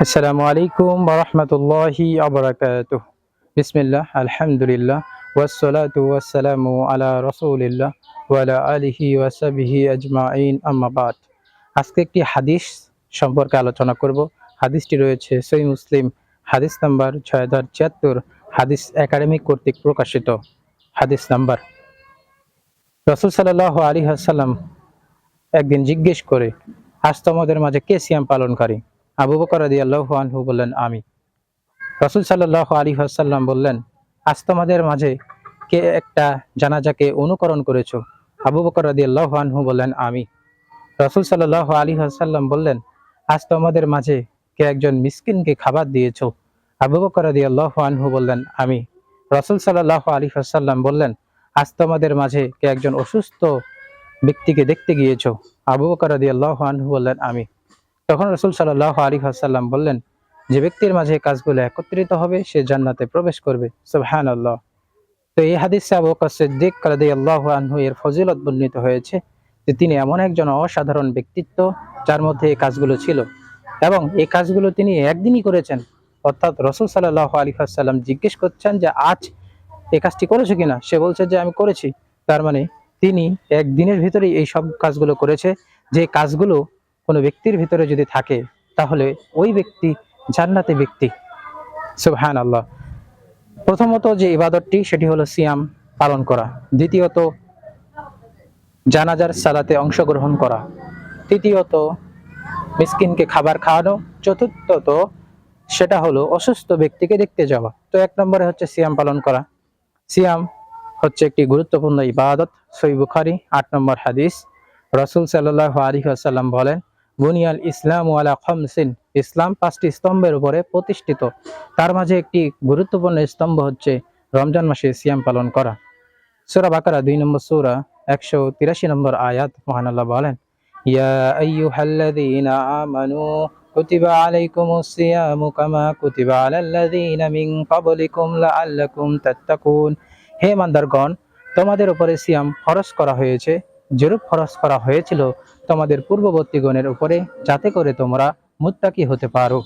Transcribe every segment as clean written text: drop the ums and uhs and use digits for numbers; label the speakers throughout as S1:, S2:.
S1: আসসালামু আলাইকুম ওয়া রাহমাতুল্লাহি ওয়া বারাকাতুহু। বিসমিল্লাহ, আলহামদুলিল্লাহ, ওয়াসসালাতু ওয়াসসালামু আলা রাসূলিল্লাহ ওয়া আলা আলিহি ওয়া সাহবিহি আজমাইন, আম্মা বাদ। আজকে একটি হাদিস সম্পর্কে আলোচনা করব। হাদিসটি রয়েছে সহিহ মুসলিম, হাদিস নাম্বার ৬০৭৬, হাদিস একাডেমি কর্তৃক প্রকাশিত হাদিস নাম্বার। রাসূল সাল্লাল্লাহু আলাইহি ওয়াসাল্লাম একদিন জিজ্ঞেস করে, আজ তোমাদের মাঝে কে সিয়াম পালনকারী? আবু বকর রাদিয়াল্লাহু আনহু বললেন, আমি। রাসূল সাল্লাল্লাহু আলাইহি ওয়াসাল্লাম বললেন, আজ তোমাদের মাঝে কে একটা জানাজাকে অনুকরণ করেছো? আবু বকর রাদিয়াল্লাহু আনহু বললেন, আমি। রাসূল সাল্লাল্লাহু আলাইহি ওয়াসাল্লাম বললেন, আজ তোমাদের মাঝে কে একজন মিসকিনকে খাবার দিয়েছো? আবু বকর রাদিয়াল্লাহু আনহু বললেন, আমি। রাসূল সাল্লাল্লাহু আলাইহি ওয়াসাল্লাম বললেন, আজ তোমাদের মাঝে কে একজন অসুস্থ ব্যক্তিকে দেখতে গিয়েছো? আবু বকর রাদিয়াল্লাহু আনহু বললেন, আমি। তখন রাসূল সাল্লাল্লাহু আলাইহি ওয়াসাল্লাম বললেন, যে ব্যক্তির মাঝে কাজগুলো একত্রিত হবে সে জান্নাতে প্রবেশ করবে। সুবহানাল্লাহ। তো এই হাদিসে আবু বকর সিদ্দিক রাদিয়াল্লাহু আনহু এর ফজিলত বর্ণিত হয়েছে যে তিনি এমন একজন অসাধারণ ব্যক্তিত্ব যার মধ্যে এই কাজগুলো ছিল, এবং এই কাজগুলো তিনি একদিনই করেছেন। অর্থাৎ রাসূল সাল্লাল্লাহু আলাইহি ওয়াসাল্লাম জিজ্ঞেস করছেন যে আজ এই কাজটি করেছো কিনা? সে বলছে যে আমি করেছি। তার মানে তিনি একদিনের ভিতরেই এই সব কাজগুলো করেছে। যে কাজগুলো কোনো ব্যক্তির ভিতরে যদি থাকে তাহলে ওই ব্যক্তি জান্নাতি ব্যক্তি। সুবহানাল্লাহ। প্রথমত যে ইবাদতটি সেটি হলো সিয়াম পালন করা, দ্বিতীয়ত জানাজার সালাতে অংশগ্রহণ করা, তৃতীয়ত মিসকিনকে খাবার খাওয়ানো, চতুর্থত সেটা হলো অসুস্থ ব্যক্তিকে দেখতে যাওয়া। তো এক নম্বরে হচ্ছে সিয়াম পালন করা। সিয়াম হচ্ছে একটি গুরুত্বপূর্ণ ইবাদত। সহিহ বুখারী ৮ নম্বর হাদিস। রাসূল সাল্লাল্লাহু আলাইহি ওয়াসাল্লাম বলেন, বুনিয়াল ইসলামু আলা খামসিন, ইসলাম ৫টি স্তম্ভের উপরে প্রতিষ্ঠিত। তার মাঝে একটি গুরুত্বপূর্ণ স্তম্ভ হচ্ছে রমজান মাসে সিয়াম পালন করা। সূরা বাকারা ২ নম্বর সূরা ১৮৩ নম্বর আয়াত মহান আল্লাহ বলেন, ইয়া আইয়ুহাল্লাযীনা আমানু কুতিবা আলাইকুমুস সিয়ামু কামা কুতিবা আলাল্লাযীনা মিন ক্বাবলিকুম লাআল্লাকুম তাত্তাকুন। হে ইমানদারগণ, তোমাদের উপরে সিয়াম ফরজ করা হয়েছে যেরূপ ফরজ করা হয়েছিল তোমাদের পূর্ববর্তীগণের উপরে, যাতে করে তোমরা মুত্তাকি হতে পারো।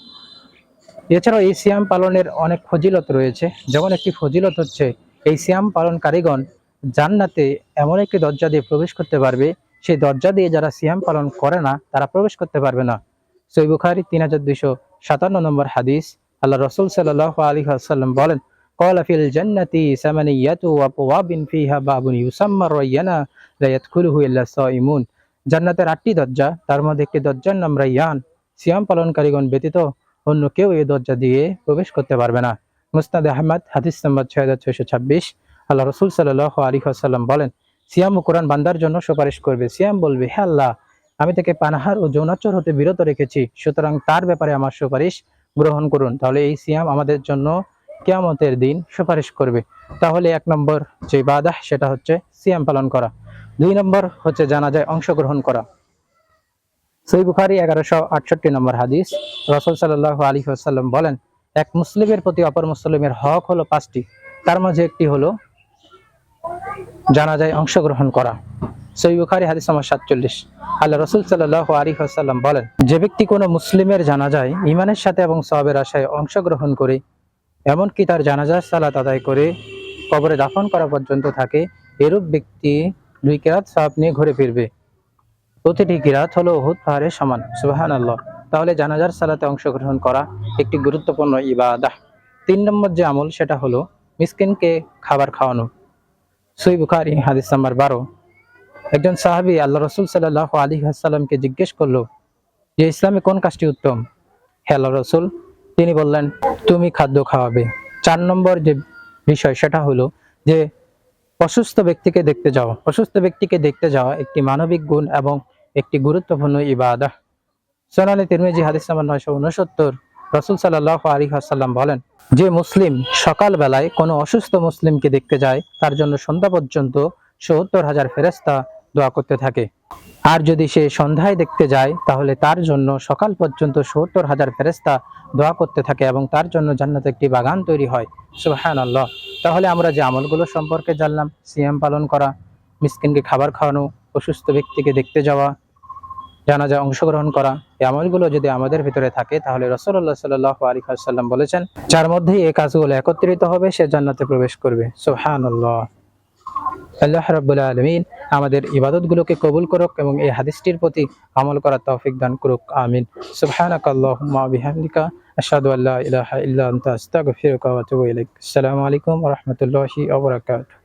S1: এছাড়াও এই সিয়াম পালনের অনেক ফজিলত রয়েছে। যেমন একটি ফজিলত হচ্ছে এই সিয়াম পালনকারীগণ জান্নাতে এমন একটি দরজা দিয়ে প্রবেশ করতে পারবে, সেই দরজা দিয়ে যারা সিয়াম পালন করে না তারা প্রবেশ করতে পারবে না। সহিহ বুখারী ৩২৫৭ নম্বর হাদিস। আল্লাহ রাসূল সাল্লাল্লাহু আলাইহি ওয়াসাল্লাম বলেন, ক্বালা ফিল জান্নাতি সামানিয়াতু আবওয়াবিন ফিহা বাবুন ইউসাম্মা রায়্যানা লা ইয়াদখুলুহু ইল্লা সাইমুন। জান্নাতের ৮টি দরজা, তার মধ্যে একটি দরজার নাম রায়্যান। সিয়াম পালনকারীগণ ব্যতীত অন্য কেউ এই দরজা দিয়ে প্রবেশ করতে পারবে না। মুসনাদ আহমদ হাদিস নাম্বার ৬৬২৬। আল্লাহ রাসূল সাল্লাল্লাহু আলাইহি ওয়াসাল্লাম বলেন, সিয়াম ও কোরআন বান্দার জন্য সুপারিশ করবে। সিয়াম বলবে, হে আল্লাহ, আমি তাকে পানাহার ও যৌনাচর হতে বিরত রেখেছি, সুতরাং তার ব্যাপারে আমার সুপারিশ গ্রহণ করুন। তাহলে এই সিয়াম আমাদের জন্য কিয়ামতের দিন সুপারিশ করবে। তাহলে এক নম্বর যে ইবাদত সেটা হচ্ছে সিয়াম পালন করা। ২ নম্বর হচ্ছে জানাজায় অংশগ্রহণ করা। সহিহ বুখারী ১১৬৮ নম্বর হাদিস। রাসূল সাল্লাল্লাহু আলাইহি ওয়াসাল্লাম বলেন, এক মুসলিমের প্রতি অপর মুসলিমের হক হলো ৫টি, তার মাঝে একটি হলো জানাজায় অংশগ্রহণ করা। সহিহ বুখারী হাদিস নম্বর ৪৭। আল্লাহ রাসূল সাল্লাল্লাহু আলাইহি ওয়াসাল্লাম বলেন, যে ব্যক্তি কোনো মুসলিমের জানাজায় ঈমানের সাথে এবং সওয়াবের আশায় অংশগ্রহণ করে, এমনকি তার জানাজার সালাত আদায় করে কবরে দাফন করা পর্যন্ত থাকে, এরূপ ব্যক্তি ২ কিরাত সওয়াব নিয়ে ঘুরে ফিরবে। প্রতিটি কিরাত হলো উহুদ পাহাড়ের সমান। সুবহানাল্লাহ। তাহলে জানাজার সালাতে অংশগ্রহণ করা একটি গুরুত্বপূর্ণ ইবাদত। ৩ নম্বর যে আমল সেটা হলো মিসকিনকে খাবার খাওয়ানো। সহিহ বুখারী হাদিস নাম্বার ১২। একজন সাহাবী আল্লাহ রাসূল সাল্লাল্লাহু আলাইহি ওয়াসাল্লামকে জিজ্ঞেস করলো যে ইসলামে কোন কাজটি উত্তম? হে আল্লাহর রাসূল, তিনি বললেন, তুমি খাদ্য খাওয়াবে। ৪ নম্বর যে বিষয় সেটা হলো যে অসুস্থ ব্যক্তিকে দেখতে যাওয়া। অসুস্থ ব্যক্তিকে দেখতে যাওয়া একটি মানবিক গুণ এবং একটি গুরুত্বপূর্ণ ইবাদত। সুনানে তিরমিজি হাদিস নাম্বার ৯৬৯। রাসূল সাল্লাল্লাহু আলাইহি ওয়াসাল্লাম বলেন, যে মুসলিম সকাল বেলায় কোনো অসুস্থ মুসলিমকে দেখতে যায় তার জন্য সন্ধ্যা পর্যন্ত ৭০,০০০ ফেরেশতা দোয়া করতে থাকে। আর যদি সে সন্ধ্যায় দেখতে যায় তাহলে তার জন্য সকাল পর্যন্ত ৭০,০০০ ফেরেশতা দোয়া করতে থাকে এবং তার জন্য জান্নাতে একটি বাগান তৈরি হয়। সুবহানাল্লাহ। তাহলে আমরা যে আমলগুলো সম্পর্কে জানলাম, সিয়াম পালন করা, মিসকিনকে খাবার খাওয়ানো, অসুস্থ ব্যক্তিকে দেখতে যাওয়া, জানাজায় অংশগ্রহণ করা, এই আমলগুলো যদি আমাদের ভিতরে থাকে তাহলে রাসূলুল্লাহ সাল্লাল্লাহু আলাইহি ওয়াসাল্লাম বলেছেন, যার মধ্যে এই কাজগুলো একত্রিত হবে সে জান্নাতে প্রবেশ করবে। সুবহানাল্লাহ। আল্লাহ রাব্বুল আলামিন আমাদের ইবাদতগুলোকে কবুল করুক এবং এই হাদিসটির প্রতি আমল করার তৌফিক দান করুক। আমিন। সুবহানাকাল্লাহুম্মা ওয়া বিহামদিকা আশহাদু আল্লা ইলাহা ইল্লা আনতা আস্তাগফিরুকা ওয়া আতুবু ইলাইক। আসসালামু আলাইকুম ওয়া রাহমাতুল্লাহি ওয়া বারাকাতুহু।